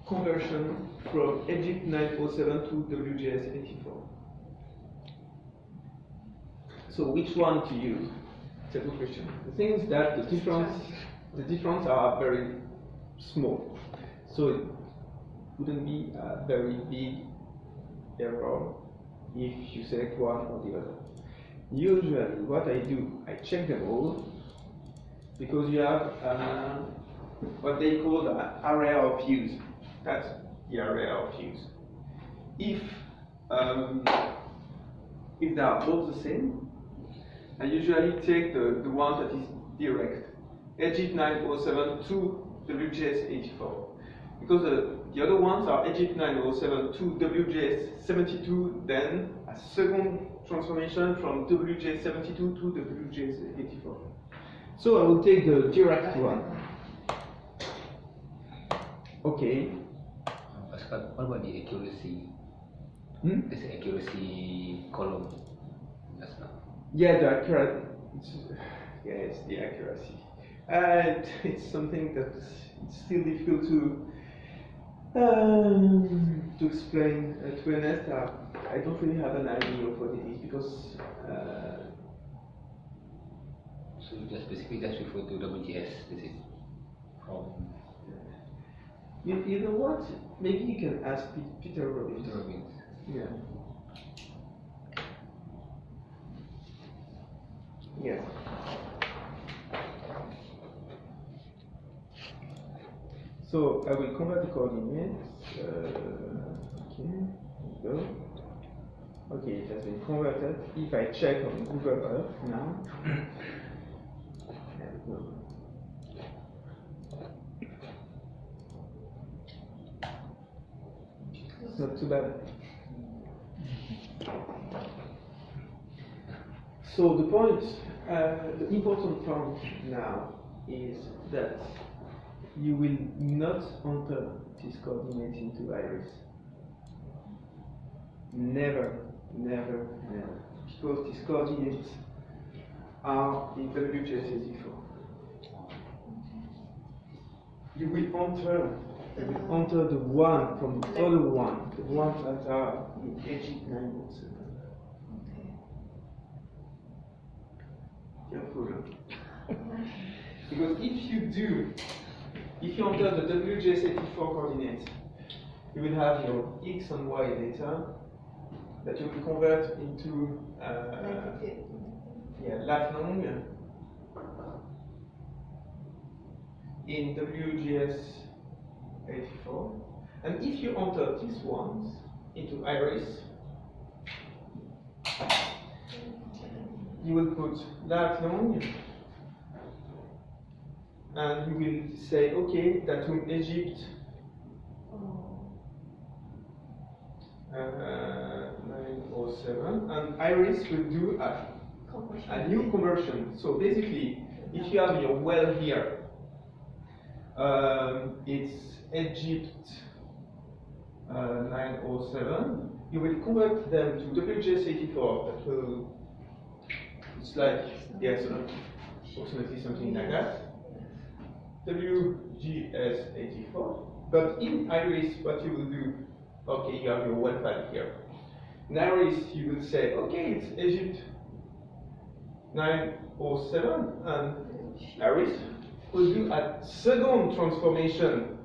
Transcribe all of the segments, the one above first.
conversion from Egypt 907 to WGS 84. So which one to use? It's a good question. The thing is that the difference are very small. So it wouldn't be a very big error if you select one or the other. Usually what I do, I check them all, because you have what they call the area of use. That's the area of use. If they are both the same, I usually take the one that is direct, Egypt 907 to WGS 84. Because the other ones are Egypt 907 to WGS 72, then a second transformation from WGS 72 to WGS 84. So I will take the direct one. Okay. Pascal, what about the accuracy? This accuracy column just now. Yeah, the accuracy. Yes, the accuracy. It's something that it's still difficult to explain. To be honest, I don't really have an idea of what it is, because. So you just basically just refer to WGS. This is from. You know what? Maybe you can ask Peter Robbins. Peter Robbins. Yeah. Yes. So I will convert the coordinates. Okay, here we go. Okay, it has been converted. If I check on Google Earth now, there we go. It's not too bad. So the point, the important point now is that you will not enter this coordinate into Iris. Never, never, never. Because these coordinates are in WGS 84. You will enter the one from the other one, the ones that are in Egypt 907. Careful. Because if you enter the WGS 84 coordinates, you will have your X and Y data that you will convert into lat long in WGS 84. And if you enter these ones into Iris, you will put lat long, and you will say, okay, that from Egypt 907, and Iris will do a new conversion. So basically, if you have your well here, it's Egypt 907, you will convert them to WGS 84. That will, it's like, yes, approximately something like that. WGS 84. But in Iris, what you will do, okay, you have your well file here. In Iris, you will say, okay, it's Egypt 907, and Iris will do a second transformation,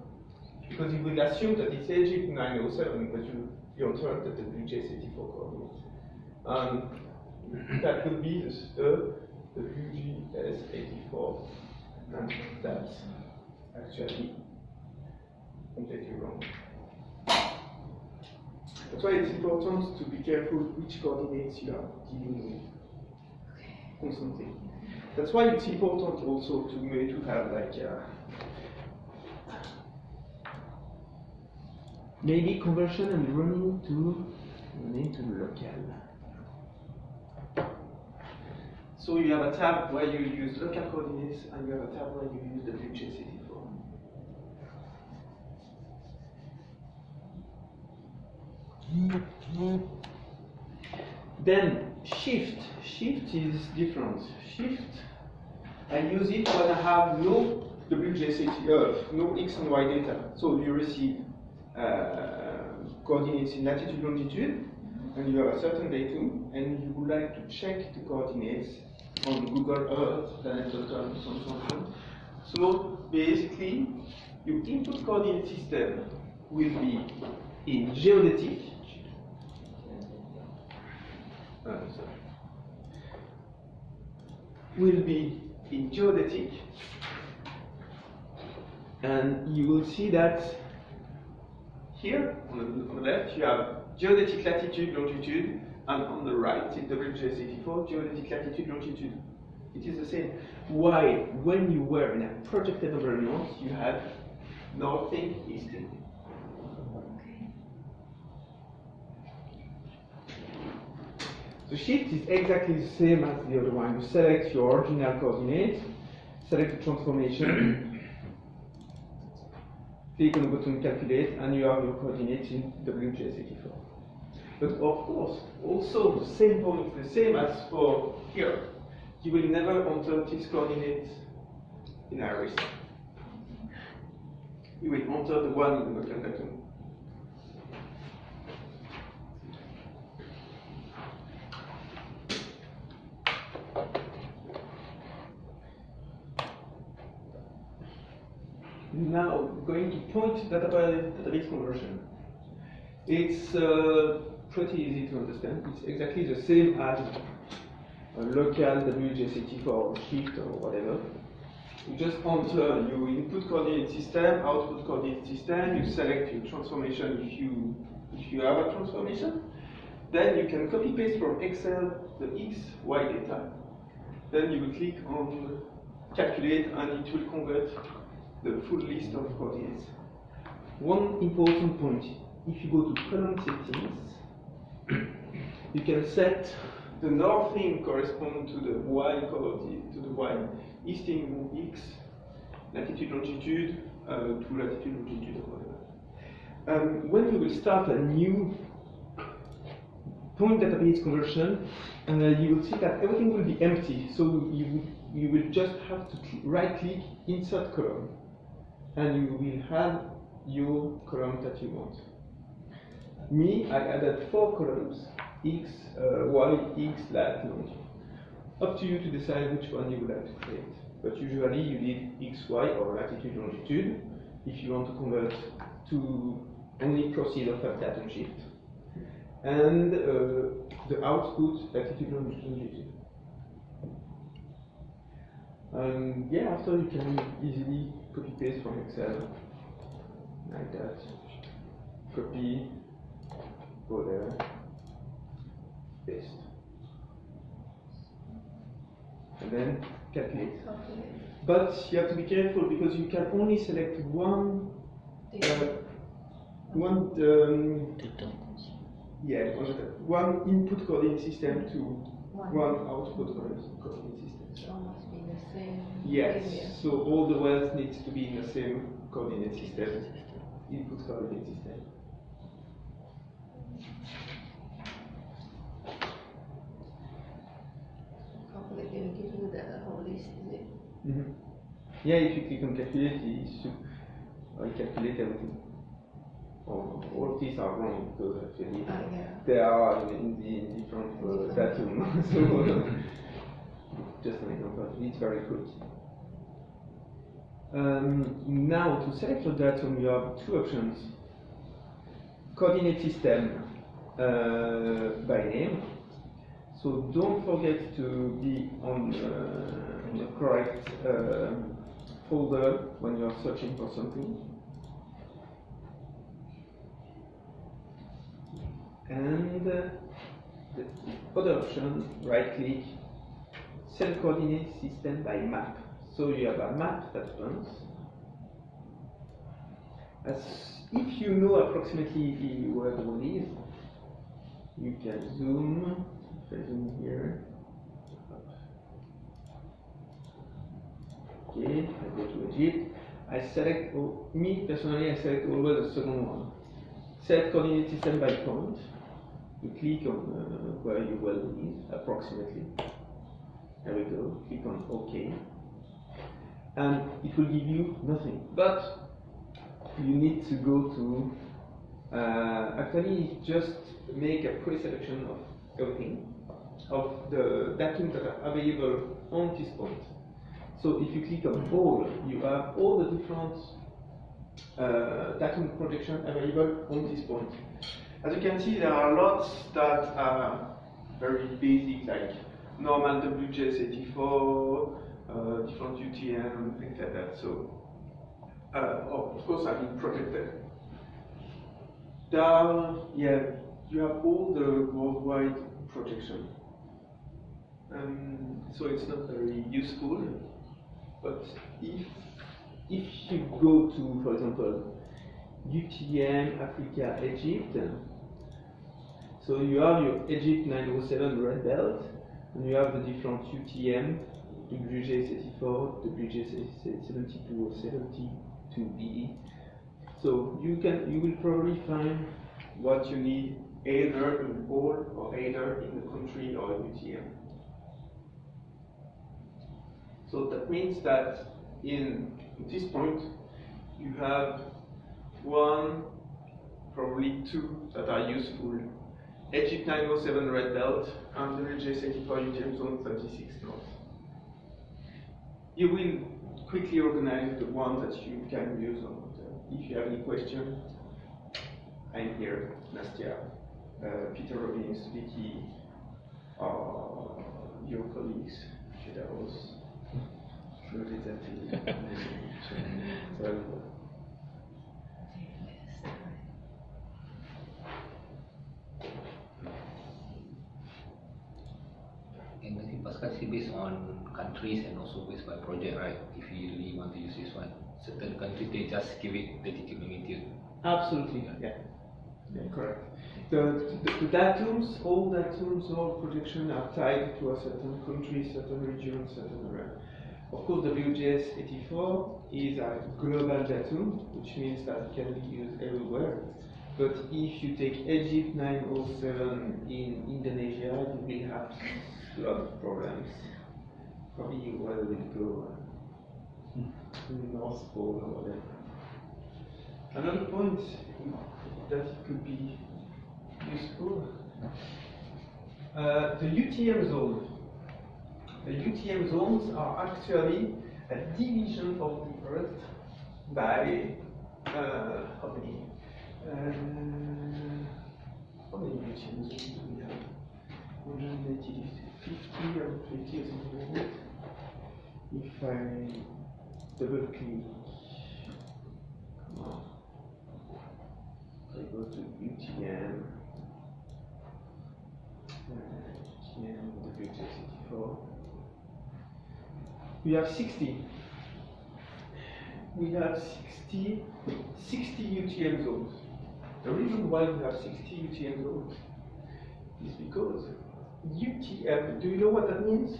because you will assume that it's Egypt 907, but you enter the WGS 84 coordinates. And that will be the WGS 84, and that's actually completely wrong. That's why it's important to be careful which coordinates you are dealing with constantly. That's why it's important also to have like maybe conversion and running to local. So you have a tab where you use local coordinates, and you have a tab where you use WGS 84. Then shift is different. Shift, I use it when I have no WGS 80, no X and Y data. So you receive coordinates in latitude, longitude, and you have a certain datum, and you would like to check the coordinates on Google Earth, planet.com, so on and so on. So basically, your input coordinate system will be in geodetic. Will be in geodetic, and you will see that here on the left you have geodetic latitude, longitude, and on the right in WGS84 geodetic latitude, longitude. It is the same. Why? When you were in a projected environment, you had northing, easting. The shift is exactly the same as the other one. You select your original coordinate, select the transformation, click on the button calculate, and you have your coordinates in WGS84. But of course, also the same point, the same as for here. You will never enter this coordinate in Iris. You will enter the one in the Gaussian datum. Now, going to point database conversion. It's pretty easy to understand. It's exactly the same as a local WGS84 shift or whatever. You just enter your input coordinate system, output coordinate system, you select your transformation if you have a transformation. Then you can copy paste from Excel the X, Y data. Then you will click on calculate and it will convert the full list of coordinates. One important point, if you go to column settings, you can set the northing correspond to the Y coordinate, to the Y, easting X, latitude, longitude, to latitude, longitude, or whatever. When you will start a new point database conversion, you will see that everything will be empty. So you will just have to right-click, insert column, and you will have your column that you want. Me, I added 4 columns, X, Y, X, lat, long. Up to you to decide which one you would like to create. But usually you need X, Y, or latitude, longitude, if you want to convert to only proceed of a datum shift. And the output, latitude, longitude. Yeah, after you can easily copy paste from Excel, like that. Copy, go there, paste. And then calculate. But you have to be careful because you can only select one input coordinate system to one output coordinate system. So it must be the same. Yes, area. so all the wells needs to be in the same coordinate system, input coordinate system. Calculate will give you the whole list, is it? Mm-hmm. Yeah, if you click on calculate, it should calculate everything. All of these are wrong because actually they are in the different datum. So just an example, it's very good. Now to select your datum, you have 2 options. Coordinate system by name. So don't forget to be on the correct folder when you are searching for something. And the other option, right click, set coordinate system by map. So you have a map that runs. As if you know approximately where the one is, you can zoom. If I zoom here. Okay, I go to Egypt. I select, me personally, I select always the second one. Set coordinate system by point. You click on where your well is, approximately. There we go. Click on OK. And it will give you nothing. But you need to go to actually just make a pre-selection of everything, of the datums that are available on this point. So if you click on all, you have all the different datum projection available on this point. As you can see, there are lots that are very basic, like normal WJS84, different UTM, things like that. So, of course, I mean projected. Down, yeah, you have all the worldwide projection. So it's not very useful, but if you go to, for example, UTM, Africa, Egypt, so you have your Egypt 907 red belt, and you have the different UTM, WJ84, WJ72 or 72BE. So you will probably find what you need either in all or either in the country or UTM. So that means that in this point you have one, probably two that are useful. Egypt 907 red belt and WJ84 UTM zone 36 north. You will quickly organize the one that you can use on. If you have any question, I'm here, Nastia, Peter Robbins, Vicky, your colleagues, Shadows, And I think Pascal is based on countries and also based by project, right? If you really want to use this one. Certain countries, they just give it latitude, longitude. Absolutely, yeah, correct. The datums, all projection are tied to a certain country, certain region, certain area. Of course, WJS84 is a global datum, which means that it can be used everywhere. But if you take Egypt 907 in Indonesia, you will have a lot of problems. Probably where will go. North Pole or whatever. Another point that it could be useful, the UTM zone. The UTM zones are actually a division of the Earth by how many UTM zones do we have? 180, 50 or 50 or something like that. If I double click, come on, I go to UTM, WJ64. We have 60. We have 60 UTM zones. The reason why we have 60 UTM zones is because UTM, do you know what that means?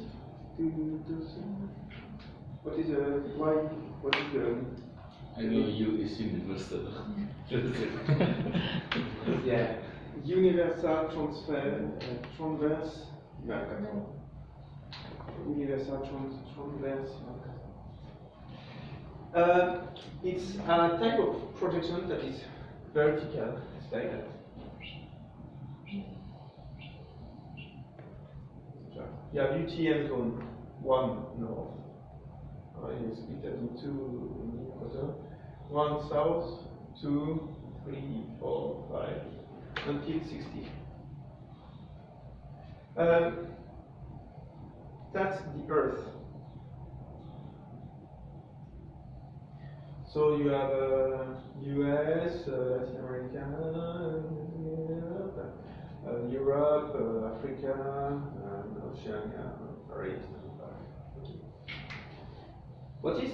What is the I know U is universal. yeah, universal transverse, universal transverse. It's a type of projection that is vertical, it's like that. You have UTM zone 1 north. You split that in two in the equator. 1 south, 2, 3, 4, 5, until 60. That's the Earth. So you have US, Latin America, Europe, Africa, and Oceania, right? What is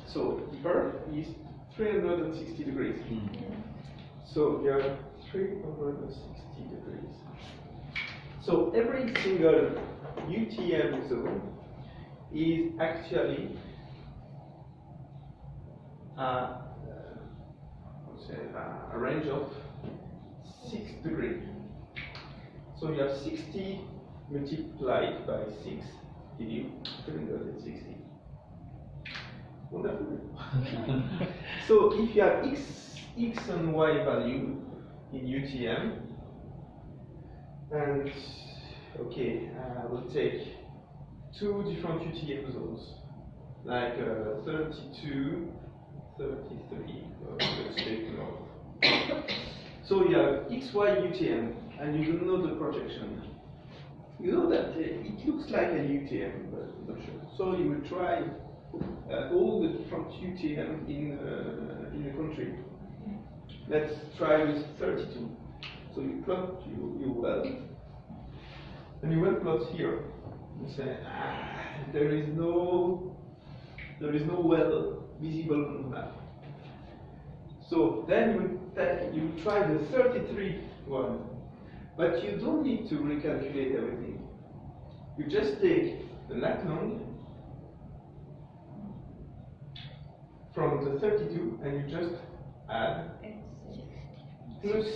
so the Earth is 360 degrees. So you have 360 degrees. So every single UTM zone is actually a range of 6 degrees. So you have 60 multiplied by 6, give you 360. Wonderful. So if you have x x and y value in UTM. And okay, we'll take two different UTM zones, like 32, 33. Let's take north. So you have XY UTM, and you don't know the projection. You know that it looks like a UTM, but I'm not sure. So you will try all the different UTM in the country. Let's try with 32. So you plot your well, and your well plot here. You say there is no well visible on the map. So then you try the 33 one, but you don't need to recalculate everything. You just take the lat long from the 32 and you just add plus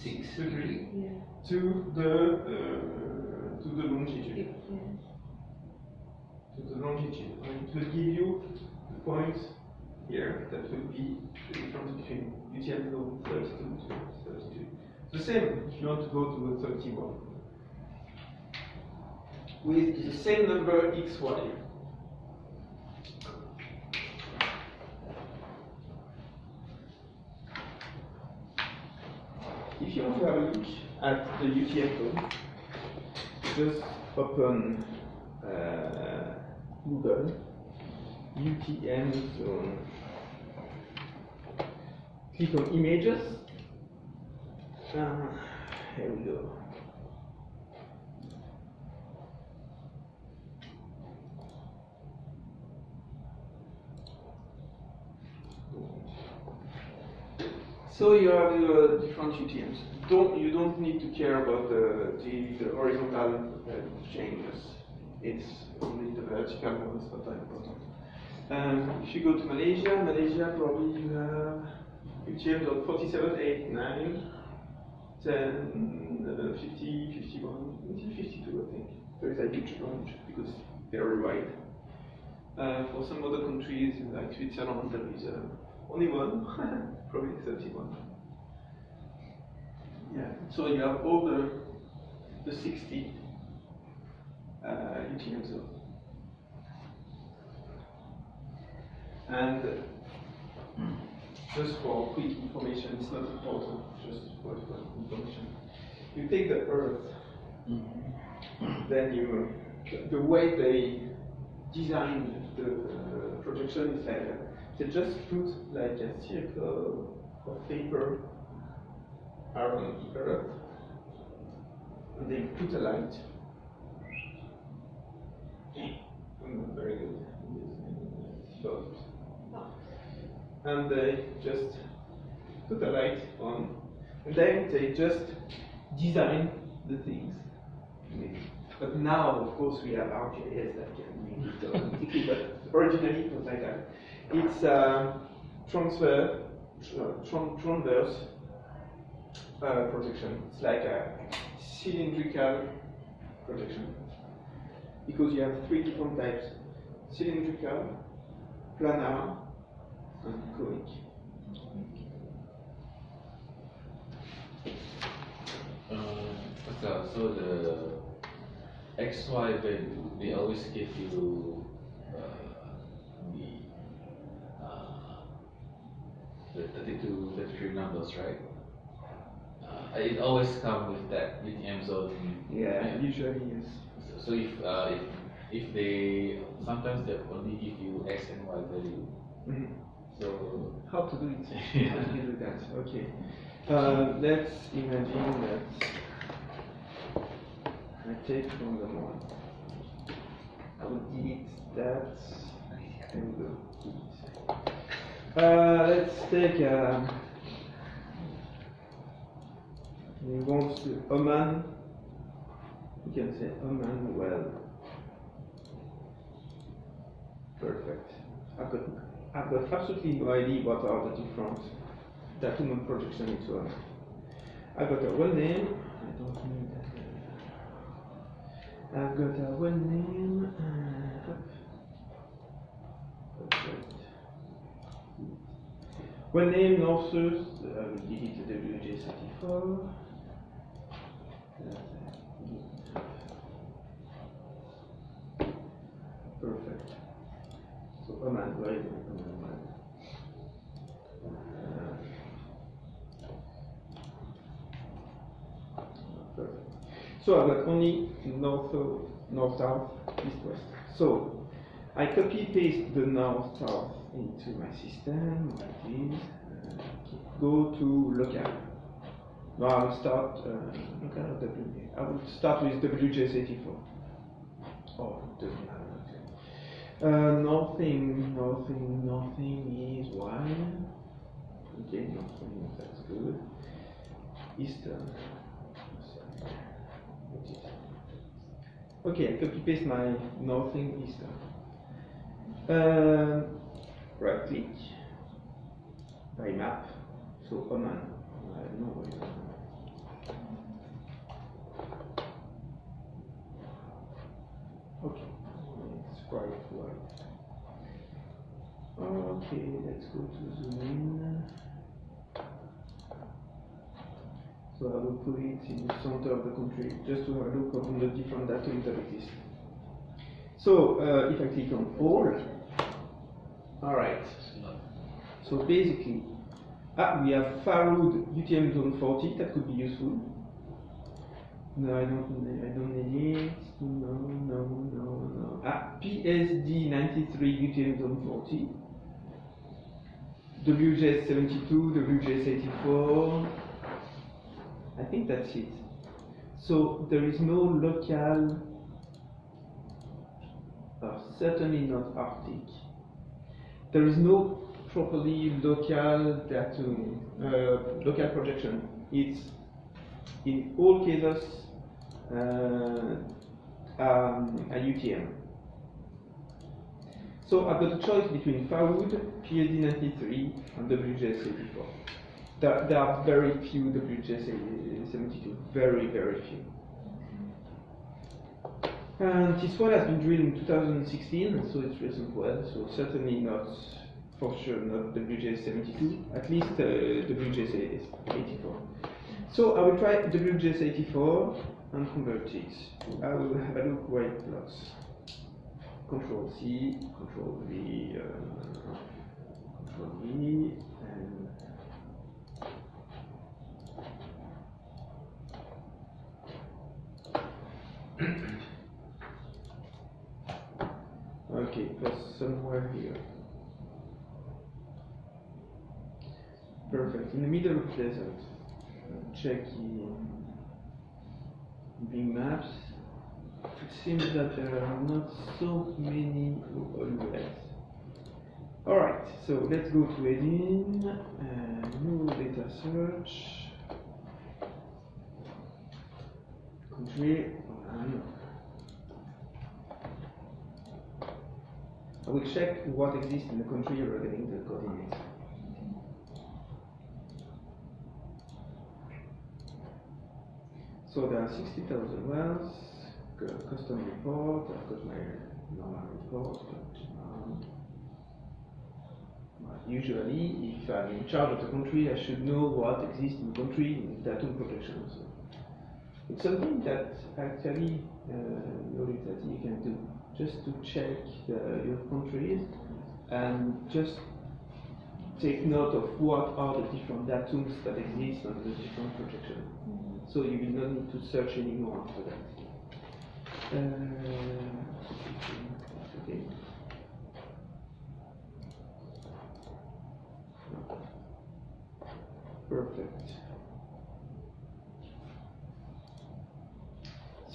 6 degree Yeah. to the longitude. Yes. To the longitude. And it will give you the point here that will be the difference between UTM zone 32 to 32. The same if you want to go to a 31. With the same number XY. If you want to have a look at the UTM zone, just open Google UTM zone. Click on images. Here we go. So you have your different UTMs. You don't need to care about the horizontal changes. It's only the vertical ones that are important. If you go to Malaysia probably you have UTMs of 47, 8, 9, 10, 50, 51, until 52 I think. There is a huge range because it's very wide. For some other countries like Switzerland there is only one, probably 31. Yeah, so you have all the 60 UTM zone. And just for quick information, it's not important, just for information. You take the Earth, then the way they design the projection is like they just put like a circle of paper around the Earth, and they put a light. Very good. And they just put a light on, and then they just design the things. But now, of course, we have ArcGIS that can make it automatically, but originally it was like that. It's transverse projection. It's like a cylindrical projection. Because you have three different types: cylindrical, planar, and conic. So the XY value, they always give you the 32, 33 numbers, right? It always comes with that UTM zone. Yeah, usually yes. So if they sometimes they only give you X and Y value. Mm-hmm. So How to do it? How to do that? Okay. Let's imagine that I take from the one. I will delete that. There we go. Let's take. We want to Oman. We can say Oman well. Perfect. I've got absolutely no idea what are the different document projection and so on. I've got a well name. I don't need that. I've got a well name. Perfect. Well, name Northus, we delete the WJ34. Perfect. So Oman, where is Oman? Perfect. So I've got only north, south, east, west. So I copy paste the north, south into my system, like this. Go to local. No, I will start local or WJ. I will start with WJ34. Oh, it doesn't matter. Nothing is one. Okay, nothing, that's good. Eastern. Okay, I copy paste my nothing eastern. Right click by map. So Oman. I don't know where it is. Okay, it's quite white. Okay, let's go to zoom in. So I will put it in the center of the country just to have a look on the different datums that exist. So if I click on all, alright. So basically, we have Farud UTM zone 40, that could be useful. No, I don't need it. No. PSD 93 UTM zone 40. WJ 72, WJ 84. I think that's it. So there is no local, certainly not Arctic. There is no properly local datum, local projection. It's in all cases a UTM. So I've got a choice between Farud, PSD 93, and WJ 74. There are very few WJ 72, very few. And this one has been drilled in 2016, so it's recent well, so certainly not, for sure, not WJ 72, at least WJ 84. So I will try WJ 84 and convert it. I will have a look where it blocks. Control C, Control V, Control V, and okay, plus somewhere here. Perfect. In the middle of the desert. Check Bing Maps. It seems that there are not so many always. Alright, so let's go to Edin, new data search, country, I will check what exists in the country regarding the coordinates. So there are 60,000 wells, custom report, I've got my normal report, but usually if I'm in charge of the country, I should know what exists in the country in datum projection. So it's something that actually that you can do, just to check your countries and just take note of what are the different datums that exist on the different projections. So you will not need to search anymore after that. Okay. Perfect.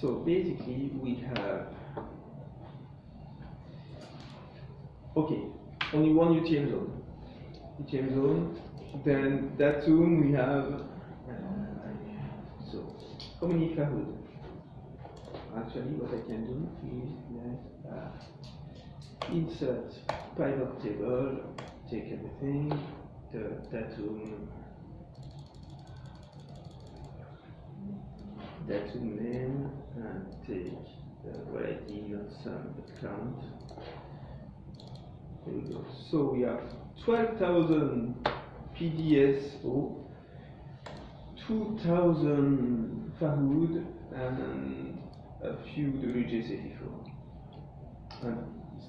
So basically we have, okay, only one UTM zone. UTM zone, then datum we have, so how many Farud? Actually what I can do is insert pivot table, take everything, the datum name, and take the ID, not sum, but count. There we go. So we have 12,000 PDSO, 2000 Fahoud, and a few WJ34, and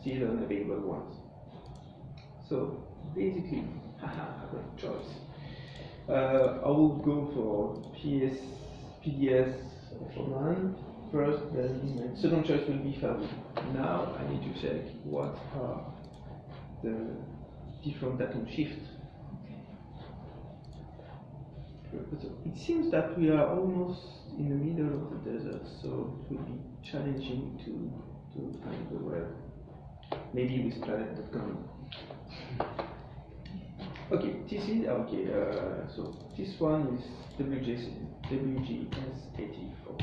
still unavailable ones. So basically, haha, I got a choice. I will go for PDS for first, then my second choice will be Fahoud. Now I need to check what are the different datum shifts. It seems that we are almost in the middle of the desert, so it will be challenging to find the web. Maybe with planet.com. Okay, this is okay. So this one is WGS84.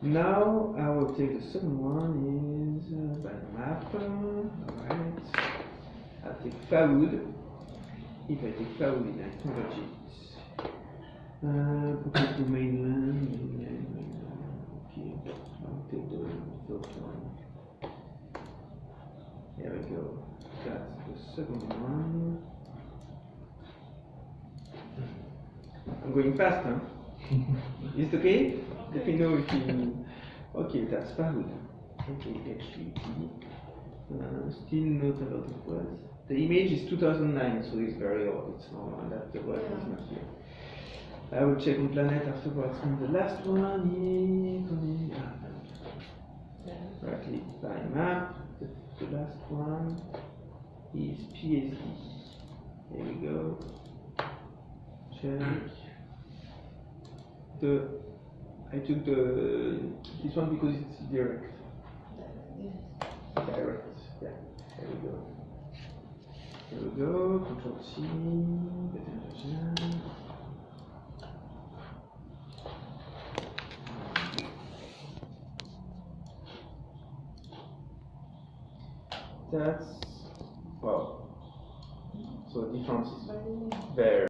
Now I will take the second one is by map. Alright. I'll take Fahoud. If I take Fahoud and I convert it, put it to mainland. Okay, I'll take the first one. There we go. That's the second one. I'm going fast, huh? Is it okay? Let me know if you. Okay, that's Fahoud. Okay, HTTP. Still not a lot of words. The image is 2009, so it's very old. It's normal that the word is not here. I will check on planet afterwards. And the last one is. Right click by map. The last one is PSD. There we go. Check. I took this one because it's direct. Direct. Yeah. There we go. There we go. Control C. That's well. So the difference is there.